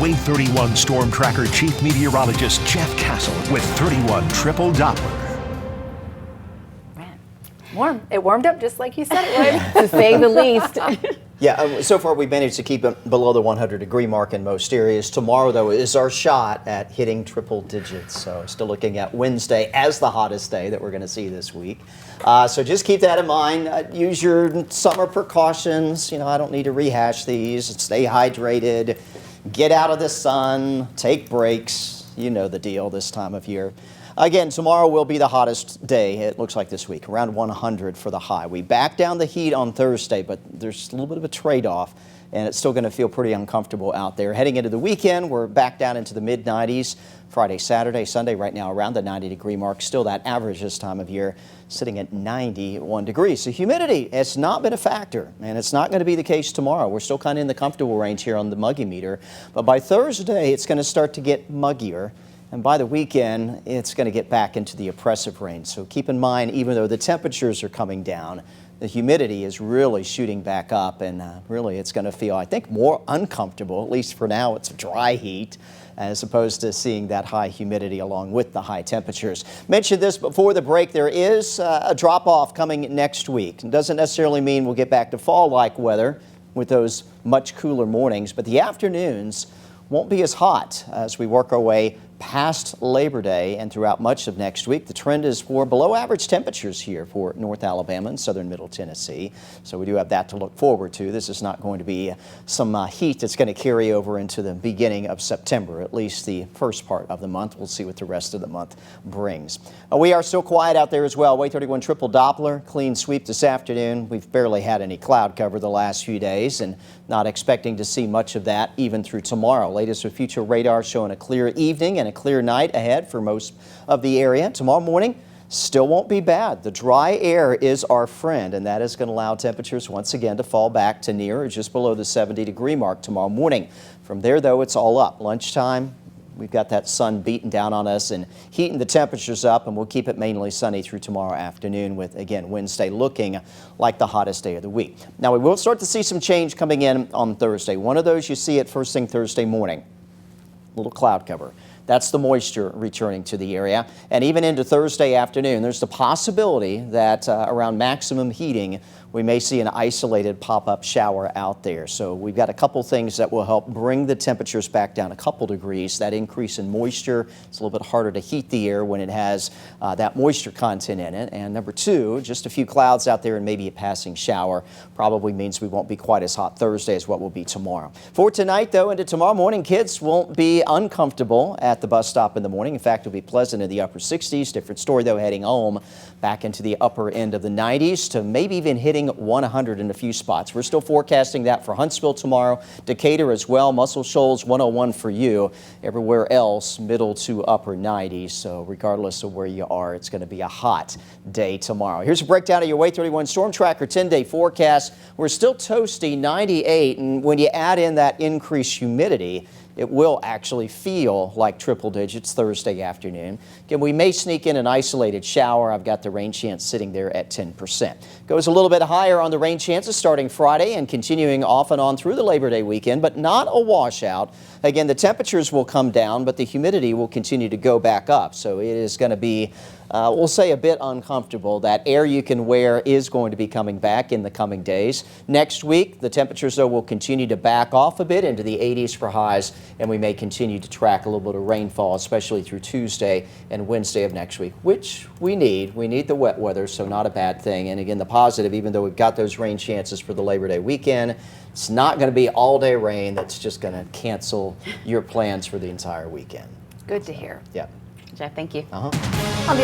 Wave 31 Storm Tracker Chief Meteorologist Jeff Castle with 31 Triple Doppler. Man, warm. It warmed up just like you said it would, to say the least. Yeah, so far we've managed to keep it below the 100-degree mark in most areas. Tomorrow, though, is our shot at hitting triple digits. So still looking at Wednesday as the hottest day that we're going to see this week. So just keep that in mind. Use your summer precautions. You know, I don't need to rehash these. Stay hydrated. Get out of the sun. Take breaks. You know the deal this time of year. Again, tomorrow will be the hottest day, it looks like this week, around 100 for the high. We back down the heat on Thursday, but there's a little bit of a trade-off, and it's still going to feel pretty uncomfortable out there. Heading into the weekend, we're back down into the mid-90s. Friday, Saturday, Sunday, right now around the 90-degree mark. Still that average this time of year, sitting at 91 degrees. So humidity has not been a factor, and it's not going to be the case tomorrow. We're still kind of in the comfortable range here on the muggy meter, but by Thursday, it's going to start to get muggier. And by the weekend, it's going to get back into the oppressive range. So keep in mind, even though the temperatures are coming down, the humidity is really shooting back up, and really it's going to feel, I think, more uncomfortable. At least for now, it's dry heat, as opposed to seeing that high humidity along with the high temperatures. Mentioned this before the break, there is a drop-off coming next week. It doesn't necessarily mean we'll get back to fall-like weather with those much cooler mornings, but the afternoons won't be as hot as we work our way past Labor Day and throughout much of next week. The trend is for below average temperatures here for North Alabama and southern Middle Tennessee. So we do have that to look forward to. This is not going to be some heat that's going to carry over into the beginning of September, at least the first part of the month. We'll see what the rest of the month brings. We are still quiet out there as well. Wave 31 Triple Doppler, clean sweep this afternoon. We've barely had any cloud cover the last few days, and not expecting to see much of that even through tomorrow. Latest with future radar showing a clear evening and a clear night ahead for most of the area. Tomorrow morning still won't be bad. The dry air is our friend, and that is going to allow temperatures once again to fall back to near or just below the 70-degree mark tomorrow morning. From there, though, it's all up. Lunchtime, we've got that sun beating down on us and heating the temperatures up, and we'll keep it mainly sunny through tomorrow afternoon with, again, Wednesday looking like the hottest day of the week. Now, we will start to see some change coming in on Thursday. One of those you see it first thing Thursday morning. Little cloud cover. That's the moisture returning to the area. And even into Thursday afternoon, there's the possibility that around maximum heating, we may see an isolated pop-up shower out there. So we've got a couple things that will help bring the temperatures back down a couple degrees. That increase in moisture, it's a little bit harder to heat the air when it has that moisture content in it. And number two, just a few clouds out there and maybe a passing shower probably means we won't be quite as hot Thursday as what will be tomorrow. For tonight, though, into tomorrow morning, kids won't be uncomfortable at the bus stop in the morning. In fact, it'll be pleasant in the upper 60s. Different story, though, heading home back into the upper end of the 90s to maybe even hitting 100 in a few spots. We're still forecasting that for Huntsville tomorrow, Decatur as well, Muscle Shoals 101 for you. Everywhere else, middle to upper 90s. So regardless of where you are, it's going to be a hot day tomorrow. Here's a breakdown of your Wave 31 Storm Tracker 10-day forecast. We're still toasty, 98, and when you add in that increased humidity, it will actually feel like triple digits Thursday afternoon. Again, we may sneak in an isolated shower. I've got the rain chance sitting there at 10%. Goes a little bit higher on the rain chances starting Friday and continuing off and on through the Labor Day weekend, but not a washout. Again, the temperatures will come down, but the humidity will continue to go back up. So it is going to be, we'll say, a bit uncomfortable. That air you can wear is going to be coming back in the coming days. Next week, the temperatures, though, will continue to back off a bit into the 80s for highs, and we may continue to track a little bit of rainfall, especially through Tuesday and Wednesday of next week, which we need. We need the wet weather, so not a bad thing. And again, the positive, even though we've got those rain chances for the Labor Day weekend, it's not going to be all-day rain that's just going to cancel your plans for the entire weekend. Good to hear. Yeah. Jeff, thank you. Uh-huh. On the